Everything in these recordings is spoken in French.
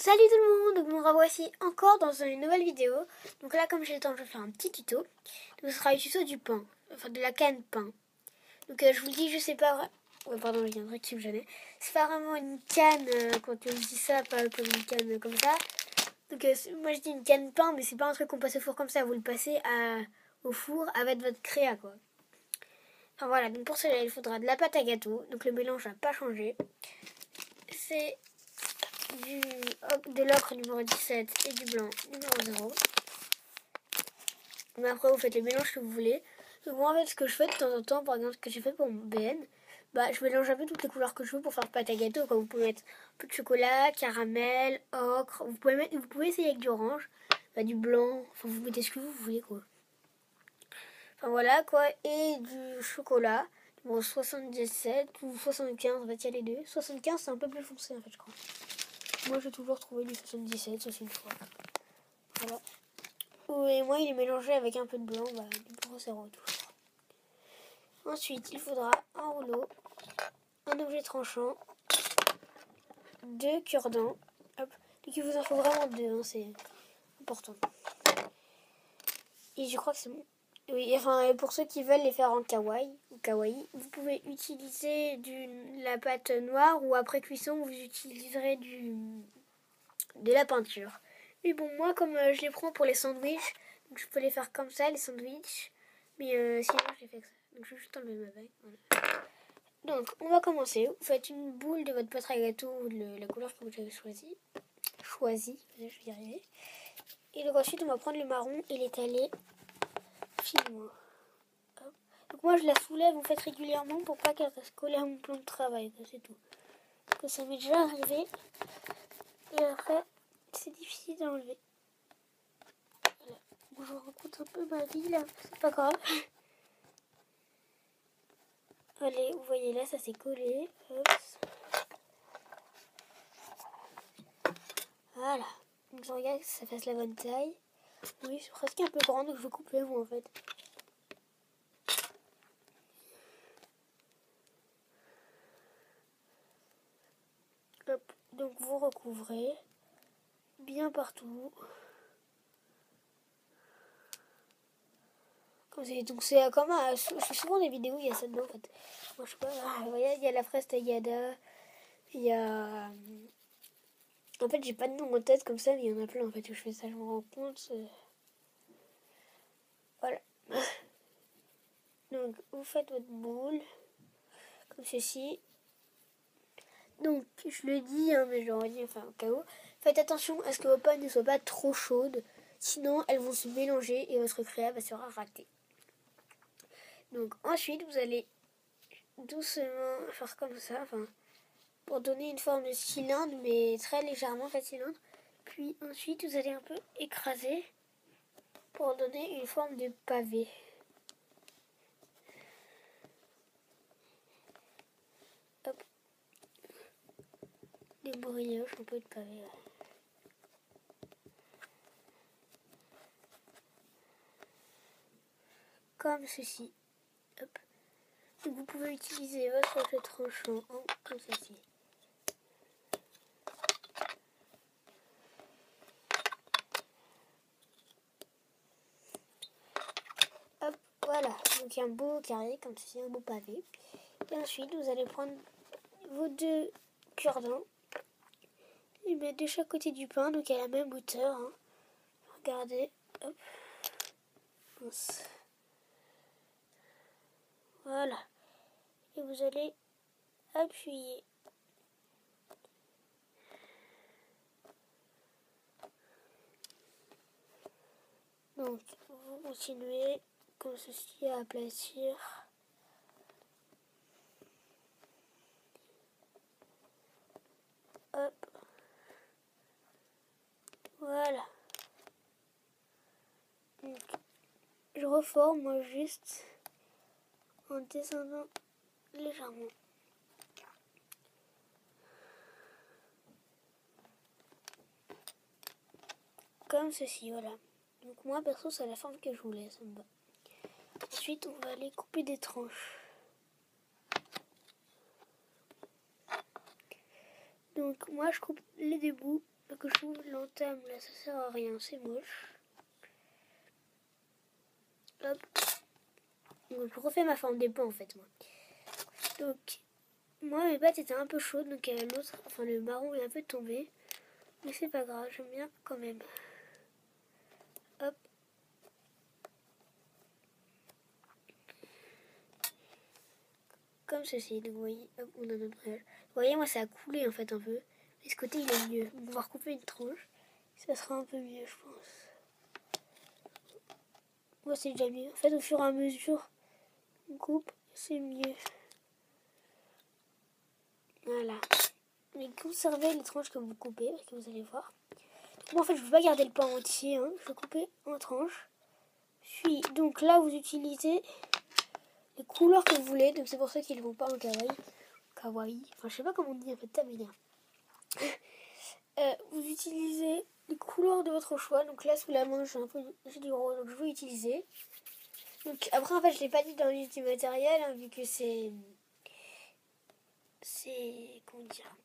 Salut tout le monde, donc me revoici encore dans une nouvelle vidéo. Donc là, comme j'ai le temps, je vais faire un petit tuto. Donc ce sera le tuto du pain, enfin de la canne pain. Donc je vous le dis, je sais pas vraiment... Ouais, pardon, il y a un truc qui me gênait. C'est pas vraiment une canne, quand on dit ça, pas comme une canne comme ça. Donc moi je dis une canne pain, mais c'est pas un truc qu'on passe au four comme ça. Vous le passez au four avec votre créa, quoi. Enfin voilà, donc pour cela, il faudra de la pâte à gâteau. Donc le mélange n'a pas changé. C'est de l'ocre numéro 17 et du blanc numéro 0. Mais après vous faites le mélange que vous voulez. Donc moi en fait ce que je fais de temps en temps, par exemple ce que j'ai fait pour mon BN, je mélange un peu toutes les couleurs que je veux pour faire pâte à gâteau. Quand vous pouvez mettre un peu de chocolat, caramel, ocre, vous pouvez essayer avec du orange, du blanc, enfin vous mettez ce que vous voulez quoi. Enfin voilà quoi, et du chocolat, bon 77 ou 75, en fait il y a les deux. 75 c'est un peu plus foncé en fait je crois. Moi, j'ai toujours trouvé du 77, sauf une fois. Voilà. Et moi, il est mélangé avec un peu de blanc, du Brocero toujours. Ensuite, il faudra un rouleau, un objet tranchant, 2 cure-dents. Hop. Donc, il vous en faut vraiment 2, hein, c'est important. Et je crois que c'est bon. Oui, enfin, pour ceux qui veulent les faire en kawaii, vous pouvez utiliser la pâte noire ou après cuisson, vous utiliserez de la peinture. Mais bon, moi, comme je les prends pour les sandwichs, donc je peux les faire comme ça, les sandwichs. Mais sinon, je les fais que ça. Donc, je vais juste enlever ma bague. Voilà. Donc, on va commencer. Vous faites une boule de votre pâte à gâteau ou de la couleur que vous avez choisie. Je vais y arriver. Et donc, ensuite, on va prendre le marron et l'étaler finement. Hop. Donc, moi, je la soulève en fait régulièrement pour pas qu'elle reste collée à mon plan de travail. C'est tout. Donc, ça m'est déjà arrivé. Et après, c'est difficile d'enlever. Voilà. Bon, je raconte un peu ma vie là, c'est pas grave. Allez, vous voyez là, ça s'est collé. Hop. Voilà. Donc je regarde que ça fasse la bonne taille. Oui, c'est presque un peu grand, donc je coupe le bout en fait. Hop. Donc vous recouvrez bien partout. Donc c'est comme je fais souvent des vidéos, il y a ça dedans en fait. Moi je sais pas, vous voyez, il y a la fraise taillada, il y a... En fait j'ai pas de nom en tête comme ça, mais il y en a plein en fait où je fais ça, je me rends compte. Voilà. Donc vous faites votre boule, comme ceci. Donc je le dis, hein, mais je le redis enfin au cas où. Faites attention à ce que vos pâtes ne soient pas trop chaudes, sinon elles vont se mélanger et votre créa sera ratée. Donc ensuite vous allez doucement faire comme ça, pour donner une forme de cylindre, mais très légèrement fait cylindre. Puis ensuite vous allez un peu écraser pour donner une forme de pavé. Hop. Des brioches, un peu de pavé. Ouais. Comme ceci. Hop. Donc vous pouvez utiliser votre objet tranchant comme ceci. Hop, voilà. Donc il y a un beau carré comme ceci, un beau pavé. Et ensuite vous allez prendre vos 2 cure-dents et mettre de chaque côté du pain, donc à la même hauteur. Hein. Regardez. Hop. Voilà. Et vous allez appuyer. Donc, vous continuez comme ceci à aplatir. Hop. Voilà. Donc, je reforme moi juste en descendant légèrement. Comme ceci, voilà. Donc moi, perso, c'est la forme que je voulais, ça me va. Ensuite, on va aller couper des tranches. Donc moi, je coupe les deux bouts que je l'entame là, ça sert à rien, c'est moche. Hop. Donc, je refais ma forme des pans en fait, moi. Donc, moi mes pattes étaient un peu chaudes, donc l'autre, enfin le marron est un peu tombé. Mais c'est pas grave, j'aime bien quand même. Hop. Comme ceci, donc vous voyez, hop, on a notre brioche. Vous voyez, moi ça a coulé en fait un peu. Et ce côté il est mieux. On va recouper une tranche. Ça sera un peu mieux, je pense. Moi c'est déjà mieux. En fait, au fur et à mesure, on coupe, c'est mieux. Voilà. Mais conservez les tranches que vous coupez, parce que vous allez voir. Donc, moi en fait, je ne veux pas garder le pain entier. Hein. Je vais couper en tranches. Puis, donc là, vous utilisez les couleurs que vous voulez. Donc c'est pour ça qu'ils ne vont pas en kawaii. Enfin, je sais pas comment on dit en fait, ça m'énerve. Vous utilisez les couleurs de votre choix. Donc là, sous la main, j'ai du rose, donc je vais utiliser. Donc après, en fait, je l'ai pas dit dans la liste du matériel, hein, vu que c'est comment dire,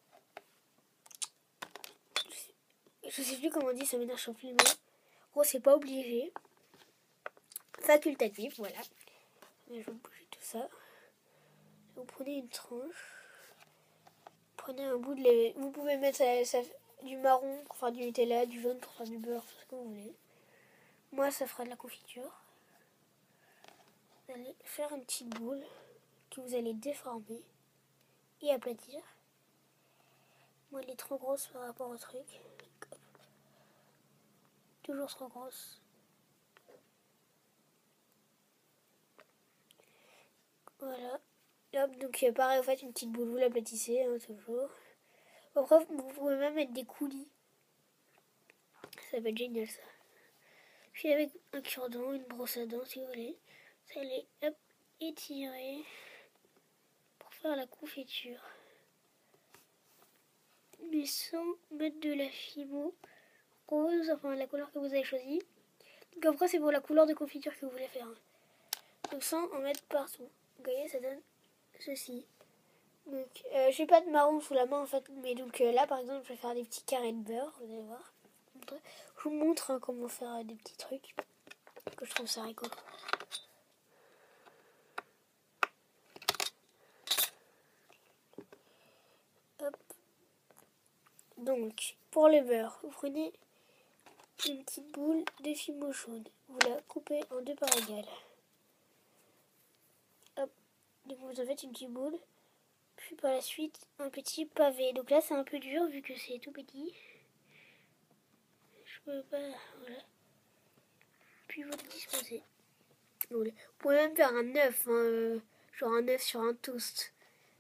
je sais plus comment on dit, ça m'énerve, je suis plus le mot. En gros, c'est pas obligé. Facultatif, voilà. Mais je vais bouger tout ça. Vous prenez une tranche. Prenez un bout de lait. Vous pouvez mettre du marron pour faire du Nutella, du jaune pour faire du beurre, tout ce que vous voulez. Moi, ça fera de la confiture. Vous allez faire une petite boule que vous allez déformer et aplatir. Moi, elle est trop grosse par rapport au truc. Toujours trop grosse. Voilà. Hop, donc pareil, vous faites une petite boule, vous l'aplatissez, hein, toujours. Après, vous pouvez même mettre des coulis. Ça va être génial, ça. Puis avec un cure-dent, une brosse à dents, si vous voulez, vous allez hop, étirer pour faire la confiture. Mais sans mettre de la fimo rose, enfin la couleur que vous avez choisie. Donc après, c'est pour la couleur de confiture que vous voulez faire. Donc sans en mettre partout. Vous voyez, ça donne ceci. Donc, j'ai pas de marron sous la main en fait, mais donc là par exemple, je vais faire des petits carrés de beurre, vous allez voir. Je vous montre hein, comment faire des petits trucs, que je trouve ça rigolo. Hop. Donc, pour le beurre, vous prenez une petite boule de fimo jaune, vous la coupez en deux parts égales. Hop. Donc vous en faites une petite boule. Puis par la suite, un petit pavé. Donc là, c'est un peu dur vu que c'est tout petit. Je peux pas... Voilà. Puis vous le disposez. Vous pouvez même faire un œuf, hein, genre un œuf sur un toast.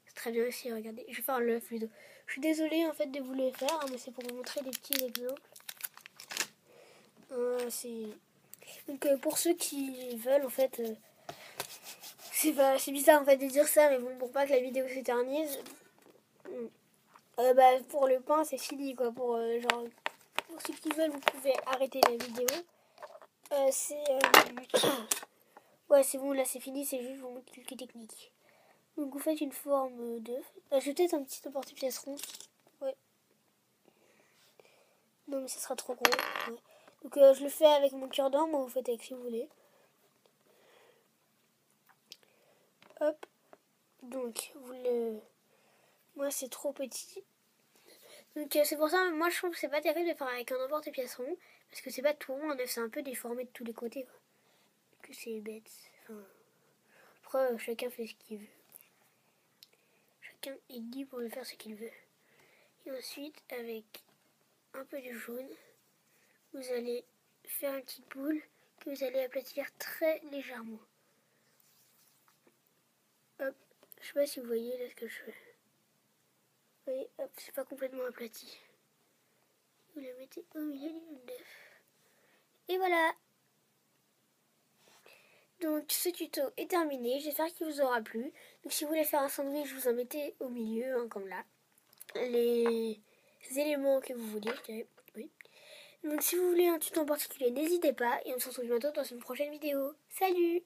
C'est très bien aussi, regardez. Je vais faire l'œuf plutôt. Je suis désolée en fait de vous le faire, hein, mais c'est pour vous montrer des petits exemples. Donc pour ceux qui veulent en fait... c'est bizarre en fait de dire ça, mais bon, pour pas que la vidéo s'éternise... pour le pain, c'est fini quoi. Pour ceux qui veulent, vous pouvez arrêter la vidéo. Ouais, c'est bon, là c'est fini, c'est juste vous montrer quelques techniques. Donc vous faites une forme d'œuf. Je vais peut-être un petit emporte-pièce rond. Ouais. Non mais ça sera trop gros. Ouais. Donc je le fais avec mon cure-dent, moi vous faites avec si vous voulez. Hop. Donc moi c'est trop petit. Donc c'est pour ça, moi je trouve que c'est pas terrible de faire avec un emporte-pièce rond. Parce que c'est pas tout rond, un œuf c'est un peu déformé de tous les côtés quoi. Que c'est bête. Enfin, après chacun fait ce qu'il veut. Chacun est libre pour faire ce qu'il veut. Et ensuite avec un peu de jaune, vous allez faire une petite boule que vous allez aplatir très légèrement. Hop, je sais pas si vous voyez là ce que je fais. Vous voyez, hop, c'est pas complètement aplati. Vous la mettez au milieu du œuf. Et voilà. Donc ce tuto est terminé, j'espère qu'il vous aura plu. Donc si vous voulez faire un sandwich, vous en mettez au milieu, hein, comme là. Les éléments que vous voulez, je dirais. Oui. Donc si vous voulez un tuto en particulier, n'hésitez pas. Et on se retrouve bientôt dans une prochaine vidéo. Salut!